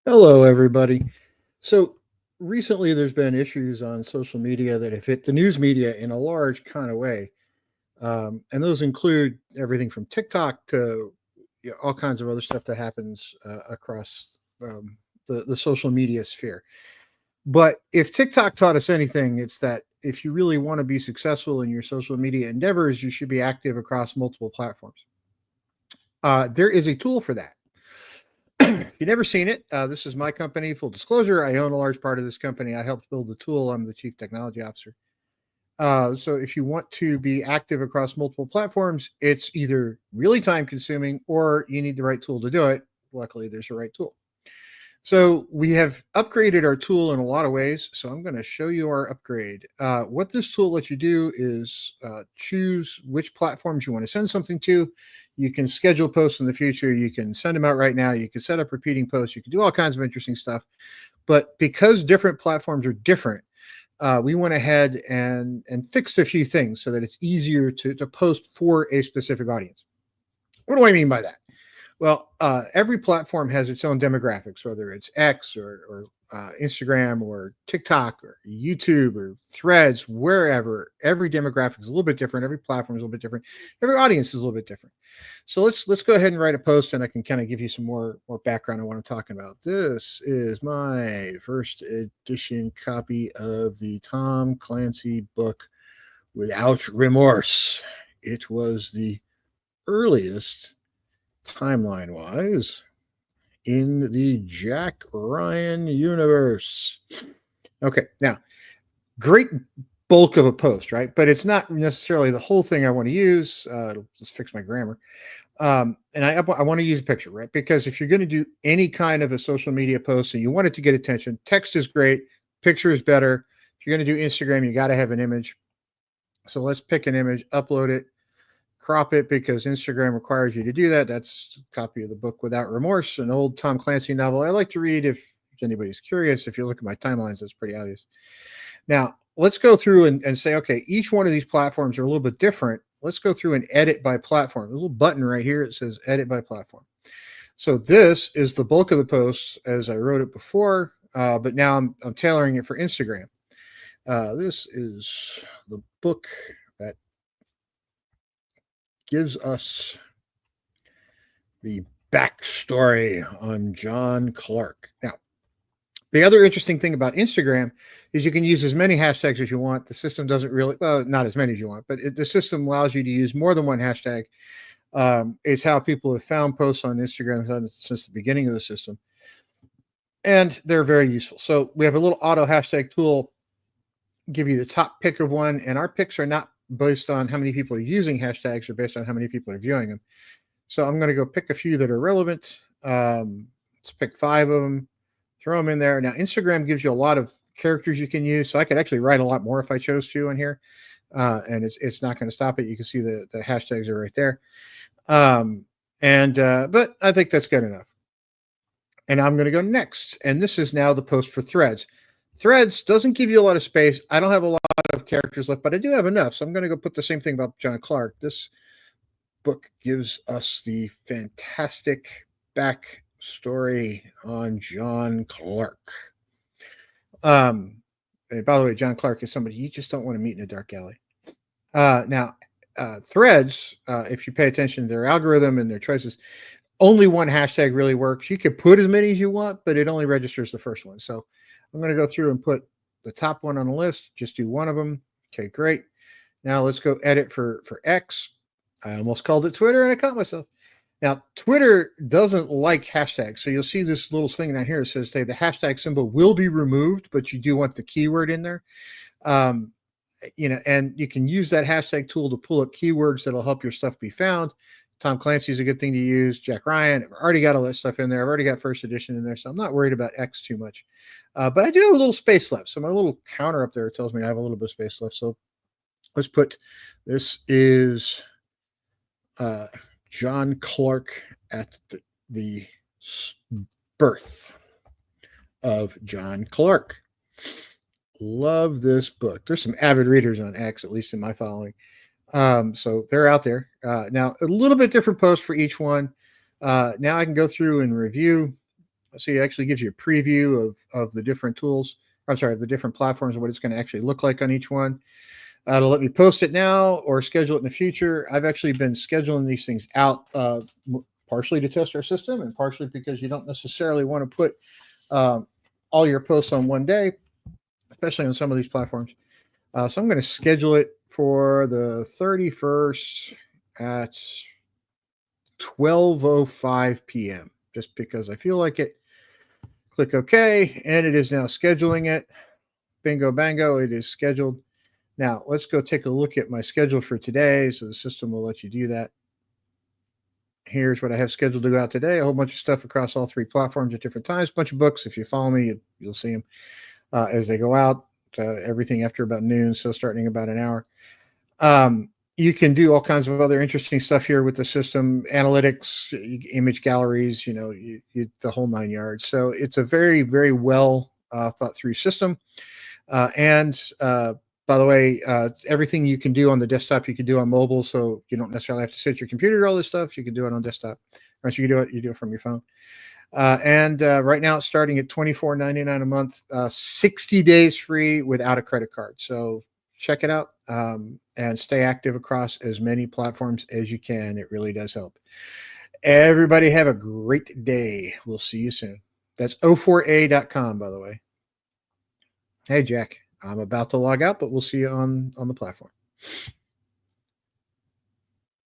Hello, everybody. So recently, there's been issues on social media that have hit the news media in a large kind of way, and those include everything from TikTok to all kinds of other stuff that happens across the social media sphere. But if TikTok taught us anything, it's that if you really want to be successful in your social media endeavors, you should be active across multiple platforms. There is a tool for that. If you've never seen it, this is my company. Full disclosure, I own a large part of this company. I helped build the tool. I'm the chief technology officer. So if you want to be active across multiple platforms, it's either really time consuming or you need the right tool to do it. Luckily, there's a right tool. So we have upgraded our tool in a lot of ways. So I'm going to show you our upgrade. What this tool lets you do is choose which platforms you want to send something to. You can schedule posts in the future. You can send them out right now. You can set up repeating posts. You can do all kinds of interesting stuff. But because different platforms are different, we went ahead and fixed a few things so that it's easier to post for a specific audience. What do I mean by that? Well, every platform has its own demographics, whether it's X or Instagram or TikTok or YouTube or Threads, wherever. Every demographic is a little bit different. Every platform is a little bit different. Every audience is a little bit different. So let's go ahead and write a post, and I can kind of give you some more background on what I'm talking about. This is my first edition copy of the Tom Clancy book, Without Remorse. It was the earliest timeline wise in the Jack Ryan universe. Okay, now, great bulk of a post, right? But it's not necessarily the whole thing I want to use. Let's fix my grammar. And I want to use a picture, right? Because if you're going to do any kind of a social media post and you want it to get attention, text is great, picture is better. If you're going to do Instagram, you got to have an image. So let's pick an image, upload it, crop it because Instagram requires you to do that. That's a copy of the book Without Remorse, an old Tom Clancy novel I like to read if anybody's curious. If you look at my timelines, that's pretty obvious. Now, let's go through and say, okay, each one of these platforms are a little bit different. Let's go through and edit by platform. There's a little button right here. It says edit by platform. So this is the bulk of the posts as I wrote it before, but now I'm tailoring it for Instagram. This is the book that gives us the backstory on John Clark. Now, the other interesting thing about Instagram is you can use as many hashtags as you want. The system doesn't really, well, not as many as you want, but the system allows you to use more than one hashtag. It's how people have found posts on Instagram since the beginning of the system. And they're very useful. So we have a little auto hashtag tool, give you the top pick of one, and our picks are not based on how many people are using hashtags, or based on how many people are viewing them. So I'm going to go pick a few that are relevant. Let's pick 5 of them, throw them in there. Now, Instagram gives you a lot of characters you can use, so I could actually write a lot more if I chose to in here, and it's not going to stop it. You can see the hashtags are right there. But I think that's good enough. And I'm going to go next, and this is now the post for Threads. Threads doesn't give you a lot of space. I don't have a lot of characters left, but I do have enough, so I'm going to go put the same thing about John Clark. This book gives us the fantastic backstory on John Clark. And by the way, John Clark is somebody you just don't want to meet in a dark alley. Threads, if you pay attention to their algorithm and their choices, only one hashtag really works. You can put as many as you want, but it only registers the first one. So I'm going to go through and put the top one on the list. Just do one of them. Okay, great. Now let's go edit for X. I almost called it Twitter and I caught myself. Now, Twitter doesn't like hashtags. So you'll see this little thing down here that says, the hashtag symbol will be removed, but you do want the keyword in there. And you can use that hashtag tool to pull up keywords that'll help your stuff be found. Tom Clancy is a good thing to use. Jack Ryan, I've already got all that stuff in there. I've already got first edition in there, so I'm not worried about X too much. But I do have a little space left. So my little counter up there tells me I have a little bit of space left. So let's put, this is John Clark at the birth of John Clark. Love this book. There's some avid readers on X, at least in my following. So they're out there. Now, a little bit different post for each one. Now I can go through and review So it actually gives you a preview of the different tools. I'm sorry, the different platforms and what it's going to actually look like on each one. To let me post it now or schedule it in the future. I've actually been scheduling these things out partially to test our system and partially because you don't necessarily want to put um, all your posts on one day, especially on some of these platforms. So I'm going to schedule it for the 31st at 12:05 p.m. just because I feel like it. Click OK, and it is now scheduling it. Bingo, bango, it is scheduled. Now, let's go take a look at my schedule for today. So the system will let you do that. Here's what I have scheduled to go out today. A whole bunch of stuff across all 3 platforms at different times. A bunch of books. If you follow me, you'll see them as they go out. Everything after about noon, so starting about an hour. You can do all kinds of other interesting stuff here with the system, analytics, image galleries, the whole 9 yards. So it's a very, very well thought through system. And by the way, everything you can do on the desktop, you can do on mobile. So you don't necessarily have to sit at your computer to all this stuff. You can do it on desktop. Once you do it from your phone. And right now it's starting at $24.99 a month, 60 days free without a credit card. So check it out and stay active across as many platforms as you can. It really does help. Everybody have a great day. We'll see you soon. That's o4a.com, by the way. Hey, Jack, I'm about to log out, but we'll see you on the platform.